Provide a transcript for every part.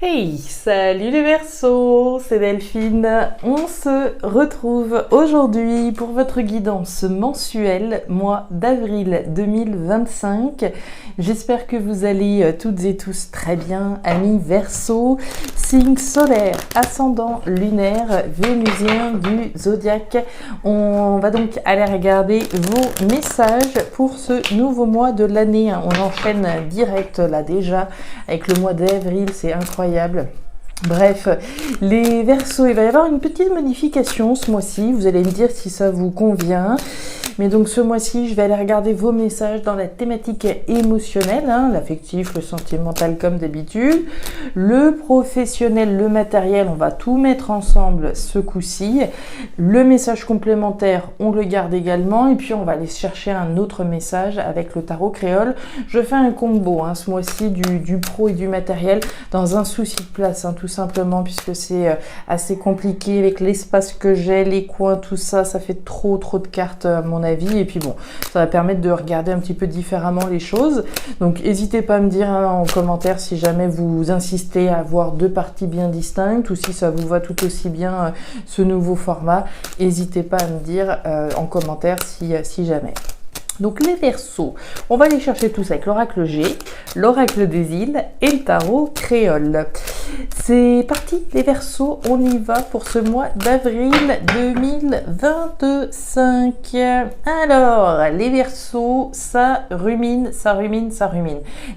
Hey, salut les Verseaux, c'est Delphine. On se retrouve aujourd'hui pour votre guidance mensuelle, mois d'avril 2025. J'espère que vous allez toutes et tous très bien, amis Verseaux, signe solaire, ascendant lunaire, vénusien du zodiaque. On va donc aller regarder vos messages pour ce nouveau mois de l'année. On enchaîne direct là déjà avec le mois d'avril, c'est incroyable. Bref, les Verseaux, il va y avoir une petite modification ce mois-ci. Vous allez me dire si ça vous convient. Mais donc ce mois-ci, je vais aller regarder vos messages dans la thématique émotionnelle, l'affectif, le sentimental comme d'habitude. Le professionnel, le matériel, on va tout mettre ensemble ce coup-ci. Le message complémentaire, on le garde également. Et puis on va aller chercher un autre message avec le tarot créole. Je fais un combo ce mois-ci du pro et du matériel dans un souci de place, tout simplement, puisque c'est assez compliqué avec l'espace que j'ai, les coins, tout ça, ça fait trop de cartes à mon avis, et puis bon, ça va permettre de regarder un petit peu différemment les choses. Donc n'hésitez pas à me dire en commentaire si jamais vous insistez à avoir deux parties bien distinctes ou si ça vous va tout aussi bien ce nouveau format. N'hésitez pas à me dire en commentaire si jamais. Donc les Verseaux, on va aller chercher tout ça avec l'oracle G, l'oracle des îles et le tarot créole. C'est parti les Verseaux, on y va pour ce mois d'avril 2025. Alors les Verseaux, ça rumine.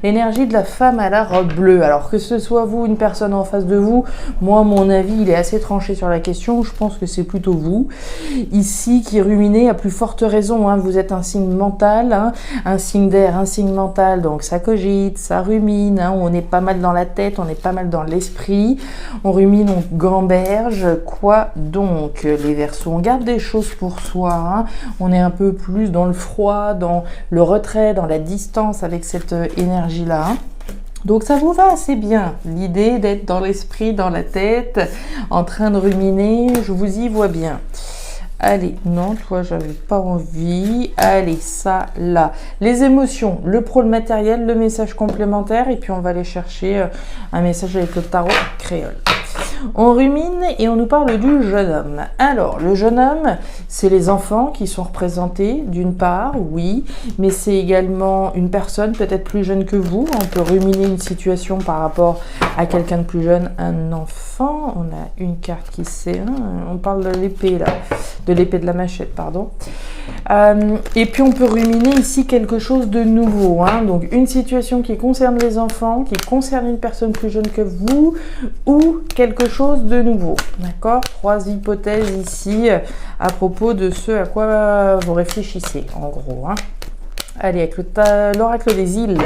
L'énergie de la femme à la robe bleue. Alors que ce soit vous, une personne en face de vous, moi mon avis il est assez tranché sur la question, je pense que c'est plutôt vous. Ici qui ruminez à plus forte raison, vous êtes un signe mental, un signe d'air, un signe mental, donc ça cogite, ça rumine, on est pas mal dans la tête, on est pas mal dans l'esprit, on rumine, on gamberge, quoi donc les Verseaux, on garde des choses pour soi, on est un peu plus dans le froid, dans le retrait, dans la distance avec cette énergie-là. Donc ça vous va assez bien, l'idée d'être dans l'esprit, dans la tête, en train de ruminer, je vous y vois bien. Allez, non, toi, j'avais pas envie. Allez, ça, là. Les émotions, le pro, le matériel, le message complémentaire. Et puis, on va aller chercher un message avec le tarot créole. On rumine et on nous parle du jeune homme. Alors, le jeune homme, c'est les enfants qui sont représentés, d'une part, oui, mais c'est également une personne peut-être plus jeune que vous. On peut ruminer une situation par rapport à quelqu'un de plus jeune, un enfant. On a une carte qui sait, on parle de l'épée là, de l'épée de la machette, pardon. Et puis on peut ruminer ici quelque chose de nouveau, donc une situation qui concerne les enfants, qui concerne une personne plus jeune que vous, ou quelque chose de nouveau, d'accord? Trois hypothèses ici à propos de ce à quoi vous réfléchissez, en gros. Allez, avec l'oracle des îles.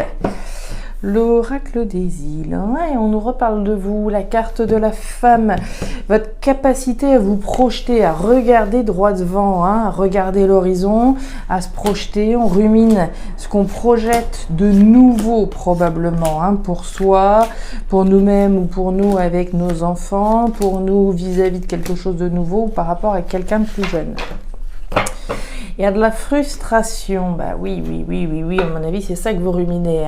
L'oracle des îles, et on nous reparle de vous, la carte de la femme, votre capacité à vous projeter, à regarder droit devant, à regarder l'horizon, à se projeter, on rumine ce qu'on projette de nouveau probablement, pour soi, pour nous-mêmes ou pour nous avec nos enfants, pour nous vis-à-vis de quelque chose de nouveau ou par rapport à quelqu'un de plus jeune. Il y a de la frustration, oui, à mon avis, c'est ça que vous ruminez.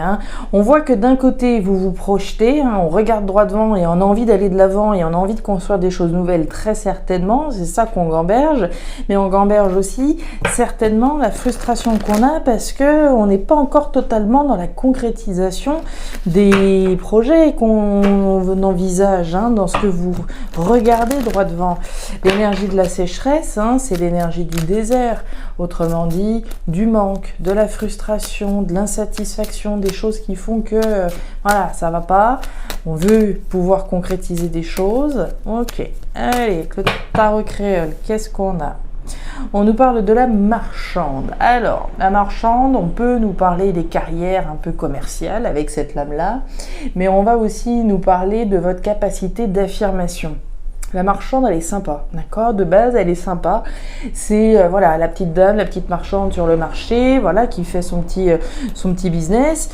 On voit que d'un côté, vous vous projetez, on regarde droit devant et on a envie d'aller de l'avant et on a envie de construire des choses nouvelles, très certainement, c'est ça qu'on gamberge, mais on gamberge aussi certainement la frustration qu'on a parce qu'on n'est pas encore totalement dans la concrétisation des projets qu'on envisage, dans ce que vous regardez droit devant. L'énergie de la sécheresse, c'est l'énergie du désert. Autrement dit, du manque, de la frustration, de l'insatisfaction, des choses qui font que, ça va pas. On veut pouvoir concrétiser des choses. Ok, allez, le tarot créole, qu'est-ce qu'on a? On nous parle de la marchande. Alors, la marchande, on peut nous parler des carrières un peu commerciales avec cette lame-là, mais on va aussi nous parler de votre capacité d'affirmation. La marchande, elle est sympa, d'accord? De base, elle est sympa. C'est la petite dame, la petite marchande sur le marché, qui fait son petit business,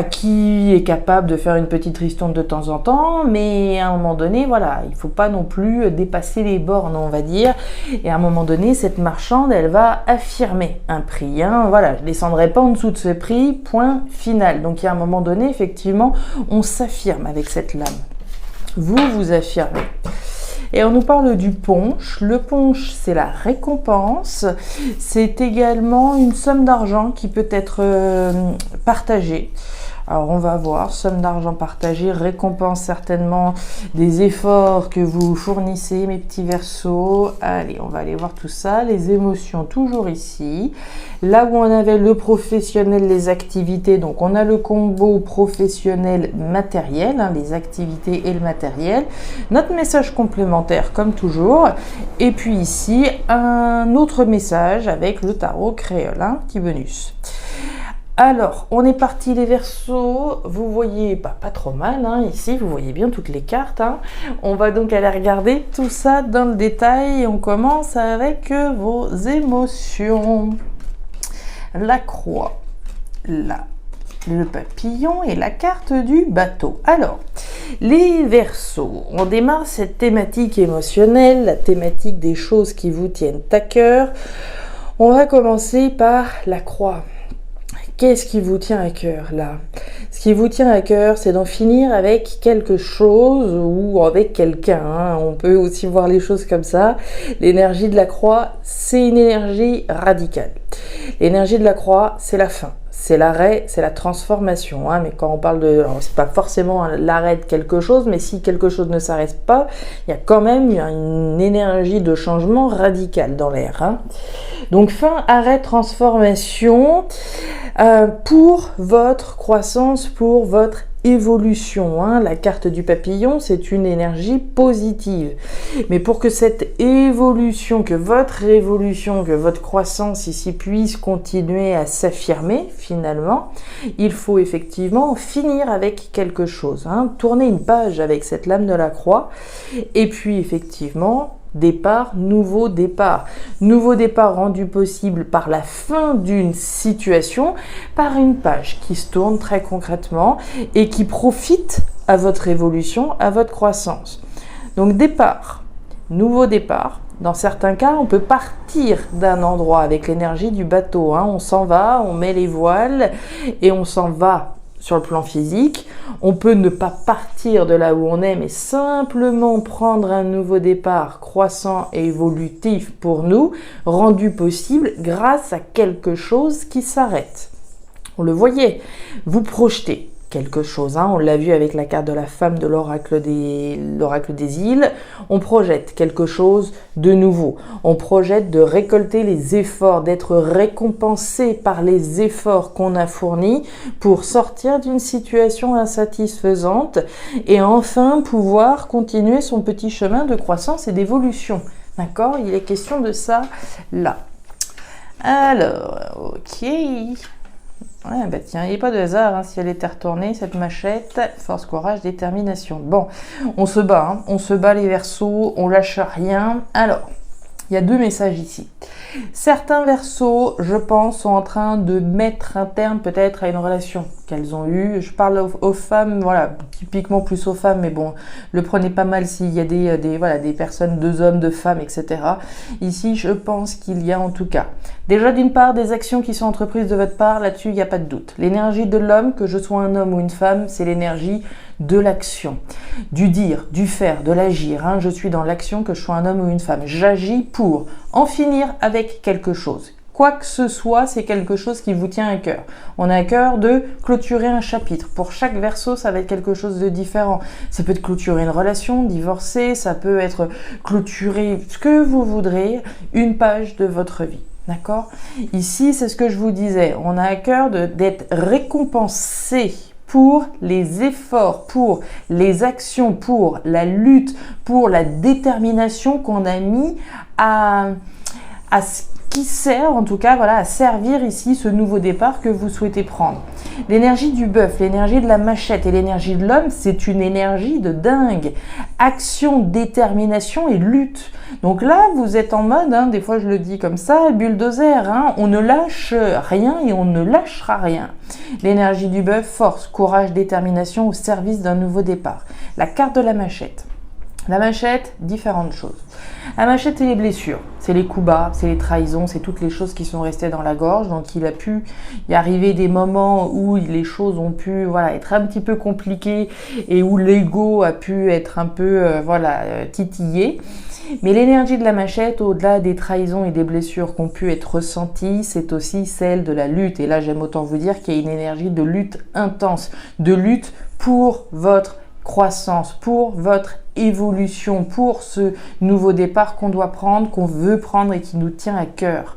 qui est capable de faire une petite ristourne de temps en temps, mais à un moment donné, il faut pas non plus dépasser les bornes, on va dire. Et à un moment donné, cette marchande, elle va affirmer un prix. Je descendrai pas en dessous de ce prix, point final. Donc, il y a un moment donné, effectivement, on s'affirme avec cette lame. vous vous affirmez. Et on nous parle du punch. Le punch, c'est la récompense. C'est également une somme d'argent qui peut être partagée. Alors on va voir, somme d'argent partagée, récompense certainement des efforts que vous fournissez, mes petits Verseaux. Allez, on va aller voir tout ça. Les émotions, toujours ici. Là où on avait le professionnel, les activités, donc on a le combo professionnel matériel, hein, les activités et le matériel. Notre message complémentaire, comme toujours. Et puis ici, un autre message avec le tarot créole, hein, petit bonus. Alors, on est parti les Verseaux, vous voyez pas trop mal, hein, ici, vous voyez bien toutes les cartes. Hein. On va donc aller regarder tout ça dans le détail et on commence avec vos émotions. La croix, là, le papillon et la carte du bateau. Alors, les Verseaux, on démarre cette thématique émotionnelle, la thématique des choses qui vous tiennent à cœur. On va commencer par la croix. Qu'est-ce qui vous tient à cœur là? Ce qui vous tient à cœur, c'est d'en finir avec quelque chose ou avec quelqu'un. Hein. On peut aussi voir les choses comme ça. L'énergie de la croix, c'est une énergie radicale. L'énergie de la croix, c'est la fin. C'est l'arrêt, c'est la transformation. Hein. Mais quand on parle de... Alors, c'est pas forcément l'arrêt de quelque chose, mais si quelque chose ne s'arrête pas, il y a quand même une énergie de changement radical dans l'air. Hein. Donc, fin, arrêt, transformation pour votre croissance, pour votre évolution. Hein. La carte du papillon, c'est une énergie positive. Mais pour que cette évolution, que votre évolution, que votre croissance ici puisse continuer à s'affirmer finalement, il faut effectivement finir avec quelque chose. Hein. Tourner une page avec cette lame de la croix. Et puis effectivement, départ, nouveau départ. Nouveau départ rendu possible par la fin d'une situation, par une page qui se tourne très concrètement et qui profite à votre évolution, à votre croissance. Donc départ, nouveau départ. Dans certains cas, on peut partir d'un endroit avec l'énergie du bateau. Hein. On s'en va, on met les voiles et on s'en va. Sur le plan physique, on peut ne pas partir de là où on est, mais simplement prendre un nouveau départ croissant et évolutif pour nous, rendu possible grâce à quelque chose qui s'arrête. On le voyait, vous projetez quelque chose, hein. On l'a vu avec la carte de la femme de l'oracle des îles, on projette quelque chose de nouveau, on projette de récolter les efforts, d'être récompensé par les efforts qu'on a fournis pour sortir d'une situation insatisfaisante et enfin pouvoir continuer son petit chemin de croissance et d'évolution. D'accord? Il est question de ça là. Alors, ok. Ouais, bah tiens, il n'y a pas de hasard hein, si elle était retournée, cette machette. Force, courage, détermination. Bon, on se bat, hein, on se bat les Verseaux, on lâche rien. Alors, il y a deux messages ici. Certains Verseaux, je pense, sont en train de mettre un terme peut-être à une relation qu'elles ont eue. Je parle aux femmes, voilà, typiquement plus aux femmes, mais bon, le prenez pas mal s'il y a des personnes, deux hommes, deux femmes, etc. Ici, je pense qu'il y a en tout cas, déjà d'une part, des actions qui sont entreprises de votre part, là-dessus, il n'y a pas de doute. L'énergie de l'homme, que je sois un homme ou une femme, c'est l'énergie de l'action, du dire, du faire, de l'agir. Hein. Je suis dans l'action, que je sois un homme ou une femme. J'agis pour en finir avec quelque chose. Quoi que ce soit, c'est quelque chose qui vous tient à cœur. On a à cœur de clôturer un chapitre. Pour chaque Verseau, ça va être quelque chose de différent. Ça peut être clôturer une relation, divorcer, ça peut être clôturer ce que vous voudrez, une page de votre vie. D'accord? Ici, c'est ce que je vous disais. On a à cœur d'être récompensé pour les efforts, pour les actions, pour la lutte, pour la détermination qu'on a mis à ce qui sert, en tout cas, voilà, à servir ici ce nouveau départ que vous souhaitez prendre. L'énergie du bœuf, l'énergie de la machette et l'énergie de l'homme, c'est une énergie de dingue. Action, détermination et lutte. Donc là, vous êtes en mode, hein, des fois je le dis comme ça, bulldozer, hein, on ne lâche rien et on ne lâchera rien. L'énergie du bœuf, force, courage, détermination au service d'un nouveau départ. La carte de la machette. La machette, différentes choses. La machette, c'est les blessures, c'est les coups bas, c'est les trahisons, c'est toutes les choses qui sont restées dans la gorge. Donc il a pu y arriver des moments où les choses ont pu être un petit peu compliquées et où l'ego a pu être un peu titillé. Mais l'énergie de la machette, au-delà des trahisons et des blessures qui ont pu être ressenties, c'est aussi celle de la lutte. Et là, j'aime autant vous dire qu'il y a une énergie de lutte intense, de lutte pour votre croissance, pour votre évolution, pour ce nouveau départ qu'on doit prendre, qu'on veut prendre et qui nous tient à cœur.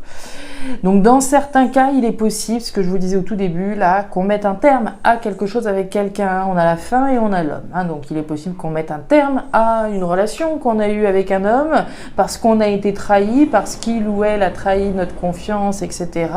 Donc dans certains cas, il est possible, ce que je vous disais au tout début, là, qu'on mette un terme à quelque chose avec quelqu'un. On a la femme et on a l'homme. Donc il est possible qu'on mette un terme à une relation qu'on a eue avec un homme parce qu'on a été trahi, parce qu'il ou elle a trahi notre confiance, etc.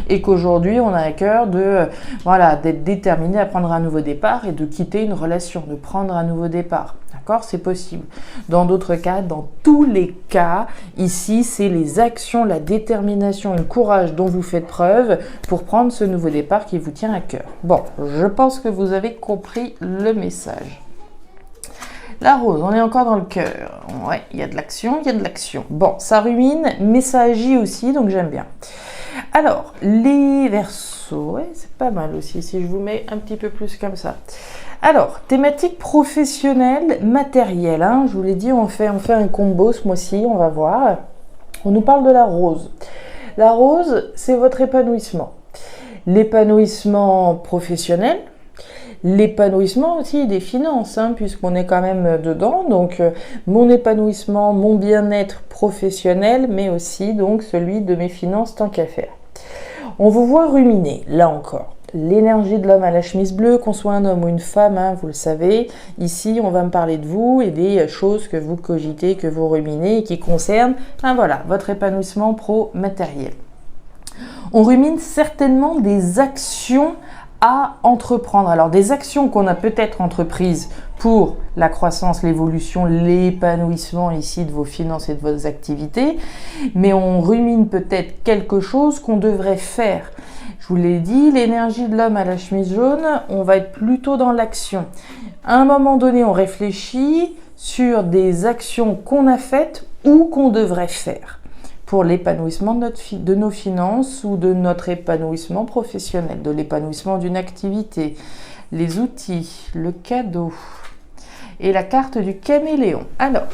Et qu'aujourd'hui, on a à cœur d'être déterminé à prendre un nouveau départ et de quitter une relation, de prendre un nouveau départ. D'accord, c'est possible. Dans d'autres cas, dans tous les cas, ici, c'est les actions, la détermination et le courage dont vous faites preuve pour prendre ce nouveau départ qui vous tient à cœur. Bon, je pense que vous avez compris le message. La rose, on est encore dans le cœur. Ouais, il y a de l'action, il y a de l'action. Bon, ça rumine, mais ça agit aussi, donc j'aime bien. Alors, les Verseaux, ouais, c'est pas mal aussi, si je vous mets un petit peu plus comme ça. Alors, thématique professionnelle, matérielle. Je vous l'ai dit, on fait un combo ce mois-ci, on va voir. On nous parle de la rose. La rose, c'est votre épanouissement. L'épanouissement professionnel, l'épanouissement aussi des finances, puisqu'on est quand même dedans. Donc, mon épanouissement, mon bien-être professionnel, mais aussi donc celui de mes finances tant qu'à faire. On vous voit ruminer, là encore. L'énergie de l'homme à la chemise bleue, qu'on soit un homme ou une femme, vous le savez. Ici, on va me parler de vous et des choses que vous cogitez, que vous ruminez et qui concernent, votre épanouissement pro-matériel. On rumine certainement des actions à entreprendre. Alors, des actions qu'on a peut-être entreprises pour la croissance, l'évolution, l'épanouissement ici de vos finances et de vos activités, mais on rumine peut-être quelque chose qu'on devrait faire. Je vous l'ai dit, l'énergie de l'homme à la chemise jaune, on va être plutôt dans l'action. À un moment donné, on réfléchit sur des actions qu'on a faites ou qu'on devrait faire pour l'épanouissement de nos finances ou de notre épanouissement professionnel, de l'épanouissement d'une activité, les outils, le cadeau et la carte du caméléon. Alors,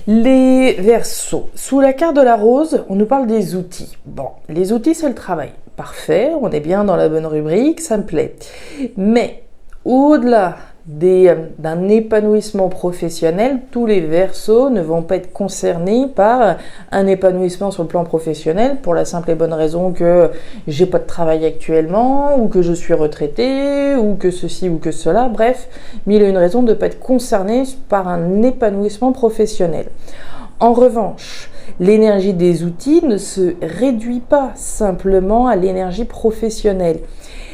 les Verseaux. Sous la carte de la rose, on nous parle des outils. Bon, les outils, c'est le travail. Parfait, on est bien dans la bonne rubrique, ça me plaît. Mais au-delà d'un épanouissement professionnel, tous les Verseaux ne vont pas être concernés par un épanouissement sur le plan professionnel pour la simple et bonne raison que j'ai pas de travail actuellement ou que je suis retraité ou que ceci ou que cela, bref, mille et une raisons de ne pas être concerné par un épanouissement professionnel. En revanche, l'énergie des outils ne se réduit pas simplement à l'énergie professionnelle.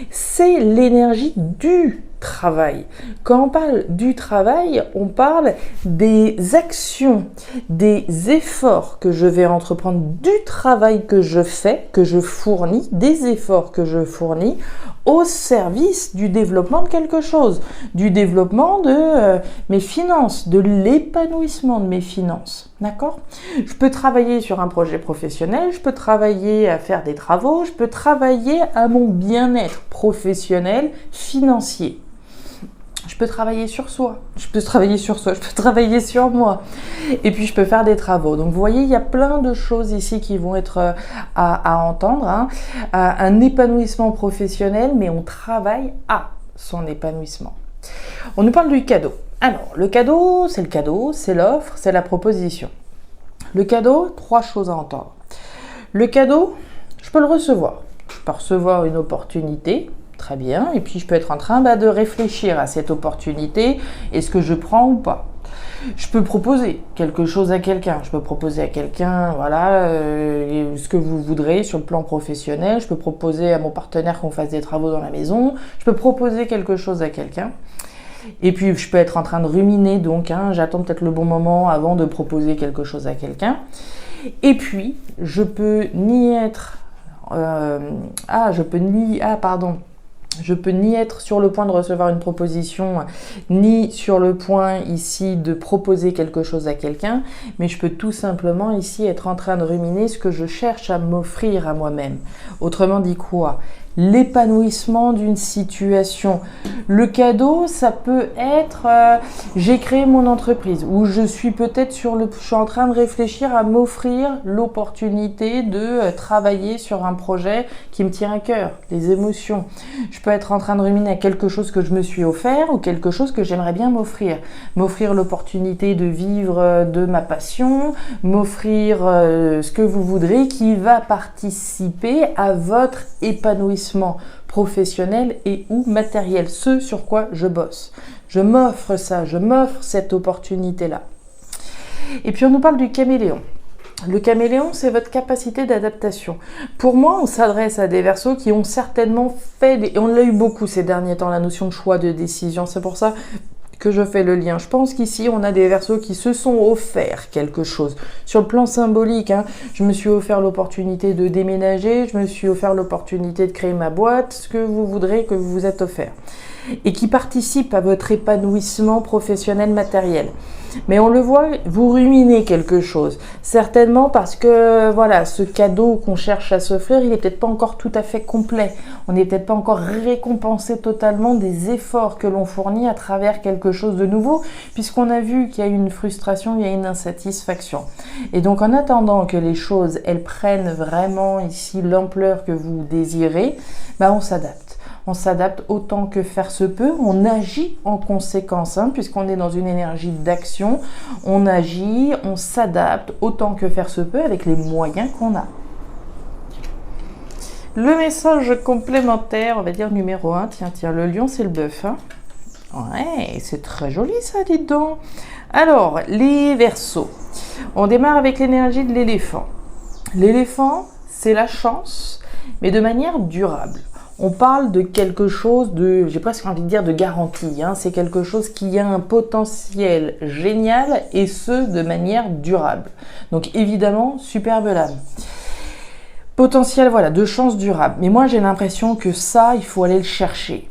C'est l'énergie du travail. Quand on parle du travail, on parle des actions, des efforts que je vais entreprendre, du travail que je fais, que je fournis, des efforts que je fournis au service du développement de quelque chose, du développement de mes finances, de l'épanouissement de mes finances. D'accord ? Je peux travailler sur un projet professionnel, je peux travailler à faire des travaux, je peux travailler à mon bien-être professionnel, financier. Je peux travailler sur soi, je peux travailler sur moi. Et puis, je peux faire des travaux. Donc, vous voyez, il y a plein de choses ici qui vont être à entendre. Un épanouissement professionnel, mais on travaille à son épanouissement. On nous parle du cadeau. Alors, le cadeau, c'est l'offre, c'est la proposition. Le cadeau, 3 choses à entendre. Le cadeau, je peux le recevoir. Je peux recevoir une opportunité. Très bien, et puis je peux être en train de réfléchir à cette opportunité, est-ce que je prends ou pas. Je peux proposer quelque chose à quelqu'un, ce que vous voudrez sur le plan professionnel, je peux proposer à mon partenaire qu'on fasse des travaux dans la maison, je peux proposer quelque chose à quelqu'un. Et puis je peux être en train de ruminer, donc j'attends peut-être le bon moment avant de proposer quelque chose à quelqu'un. Et puis je peux Je peux ni être sur le point de recevoir une proposition, ni sur le point ici de proposer quelque chose à quelqu'un, mais je peux tout simplement ici être en train de ruminer ce que je cherche à m'offrir à moi-même. Autrement dit quoi? L'épanouissement d'une situation. Le cadeau, ça peut être j'ai créé mon entreprise, ou je suis peut-être je suis en train de réfléchir à m'offrir l'opportunité de travailler sur un projet qui me tient à cœur, les émotions. Je peux être en train de ruminer à quelque chose que je me suis offert ou quelque chose que j'aimerais bien m'offrir. M'offrir l'opportunité de vivre de ma passion, m'offrir ce que vous voudrez qui va participer à votre épanouissement professionnel et ou matériel, ce sur quoi je bosse. Je m'offre ça, je m'offre cette opportunité-là. Et puis on nous parle du caméléon. Le caméléon, c'est votre capacité d'adaptation. Pour moi, on s'adresse à des Verseaux qui ont certainement fait, et on l'a eu beaucoup ces derniers temps, la notion de choix, de décision. C'est pour ça que je fais le lien. Je pense qu'ici, on a des Verseaux qui se sont offerts quelque chose. Sur le plan symbolique, je me suis offert l'opportunité de déménager, je me suis offert l'opportunité de créer ma boîte, ce que vous voudrez que vous vous êtes offert. Et qui participe à votre épanouissement professionnel matériel. Mais on le voit, vous ruminez quelque chose. Certainement parce que voilà, ce cadeau qu'on cherche à s'offrir, il n'est peut-être pas encore tout à fait complet. On n'est peut-être pas encore récompensé totalement des efforts que l'on fournit à travers quelque chose de nouveau, puisqu'on a vu qu'il y a une frustration, il y a une insatisfaction. Et donc en attendant que les choses, elles prennent vraiment ici l'ampleur que vous désirez, on s'adapte. On s'adapte autant que faire se peut, on agit en conséquence, puisqu'on est dans une énergie d'action, on agit, on s'adapte autant que faire se peut avec les moyens qu'on a. Le message complémentaire, on va dire numéro 1, tiens, le lion c'est le bœuf. Ouais, c'est très joli ça, dites donc. Alors, les Verseaux, on démarre avec l'énergie de l'éléphant. L'éléphant, c'est la chance, mais de manière durable. On parle de quelque chose de, j'ai presque envie de dire de garantie, c'est quelque chose qui a un potentiel génial et ce, de manière durable. Donc évidemment, superbe lame. Potentiel, voilà, de chance durable. Mais moi, j'ai l'impression que ça, il faut aller le chercher.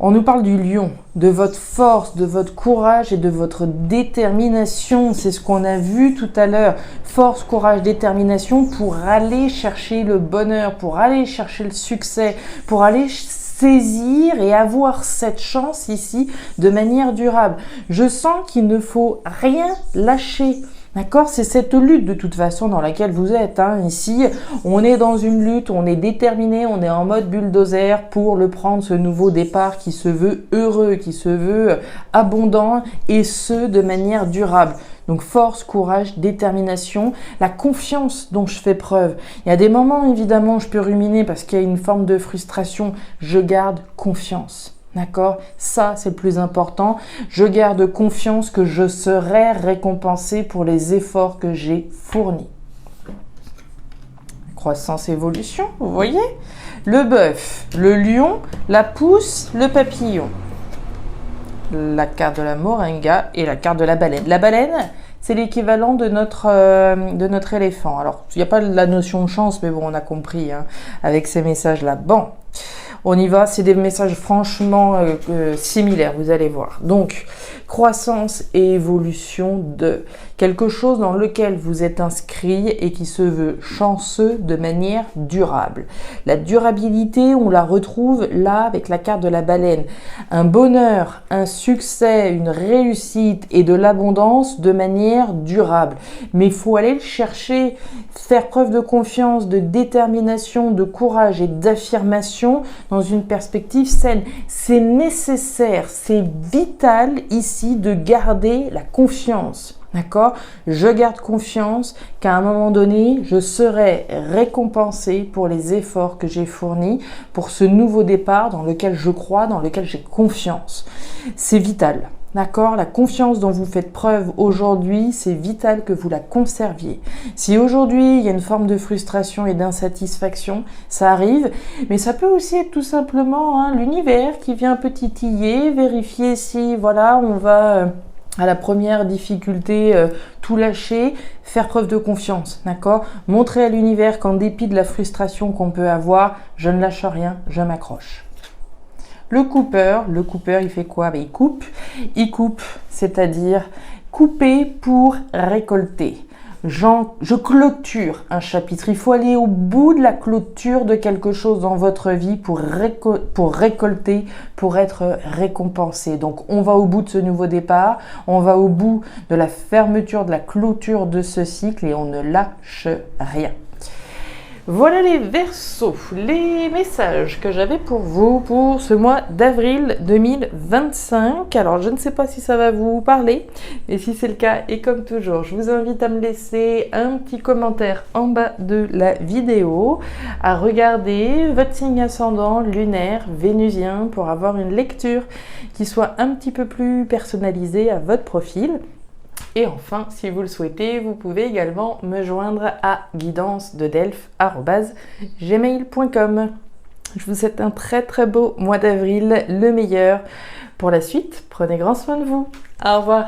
On nous parle du lion, de votre force, de votre courage et de votre détermination. C'est ce qu'on a vu tout à l'heure. Force, courage, détermination pour aller chercher le bonheur, pour aller chercher le succès, pour aller saisir et avoir cette chance ici de manière durable. Je sens qu'il ne faut rien lâcher. D'accord? C'est cette lutte de toute façon dans laquelle vous êtes. Ici, on est dans une lutte, on est déterminé, on est en mode bulldozer pour le prendre, ce nouveau départ qui se veut heureux, qui se veut abondant et ce, de manière durable. Donc force, courage, détermination, la confiance dont je fais preuve. Il y a des moments, évidemment, je peux ruminer parce qu'il y a une forme de frustration. Je garde confiance. D'accord? Ça, c'est le plus important. Je garde confiance que je serai récompensé pour les efforts que j'ai fournis. Croissance, évolution, vous voyez? Le bœuf, le lion, la pousse, le papillon. La carte de la moringa et la carte de la baleine. La baleine, c'est l'équivalent de notre éléphant. Alors, il n'y a pas la notion de chance, mais bon, on a compris avec ces messages-là. Bon. On y va, c'est des messages franchement similaires, vous allez voir. Donc, croissance et évolution de quelque chose dans lequel vous êtes inscrit et qui se veut chanceux de manière durable. La durabilité, on la retrouve là avec la carte de la baleine. Un bonheur, un succès, une réussite et de l'abondance de manière durable. Mais il faut aller le chercher, faire preuve de confiance, de détermination, de courage et d'affirmation dans une perspective saine. C'est nécessaire, c'est vital ici de garder la confiance. D'accord? Je garde confiance qu'à un moment donné, je serai récompensé pour les efforts que j'ai fournis, pour ce nouveau départ dans lequel je crois, dans lequel j'ai confiance. C'est vital. D'accord? La confiance dont vous faites preuve aujourd'hui, c'est vital que vous la conserviez. Si aujourd'hui, il y a une forme de frustration et d'insatisfaction, ça arrive, mais ça peut aussi être tout simplement l'univers qui vient un peu titiller, vérifier si, voilà, on va à la première difficulté, tout lâcher, faire preuve de confiance, d'accord? Montrer à l'univers qu'en dépit de la frustration qu'on peut avoir, je ne lâche rien, je m'accroche. Le coupeur, il fait quoi? Il coupe. Il coupe, c'est-à-dire couper pour récolter. Je clôture un chapitre. Il faut aller au bout de la clôture de quelque chose dans votre vie pour récolter, pour être récompensé. Donc, on va au bout de ce nouveau départ. On va au bout de la fermeture, de la clôture de ce cycle et on ne lâche rien. Voilà les Verseaux, les messages que j'avais pour vous pour ce mois d'avril 2025. Alors, je ne sais pas si ça va vous parler, mais si c'est le cas, et comme toujours, je vous invite à me laisser un petit commentaire en bas de la vidéo, à regarder votre signe ascendant, lunaire, vénusien, pour avoir une lecture qui soit un petit peu plus personnalisée à votre profil. Et enfin, si vous le souhaitez, vous pouvez également me joindre à guidance-de-delphes@gmail.com. Je vous souhaite un très très beau mois d'avril, le meilleur pour la suite. Prenez grand soin de vous. Au revoir.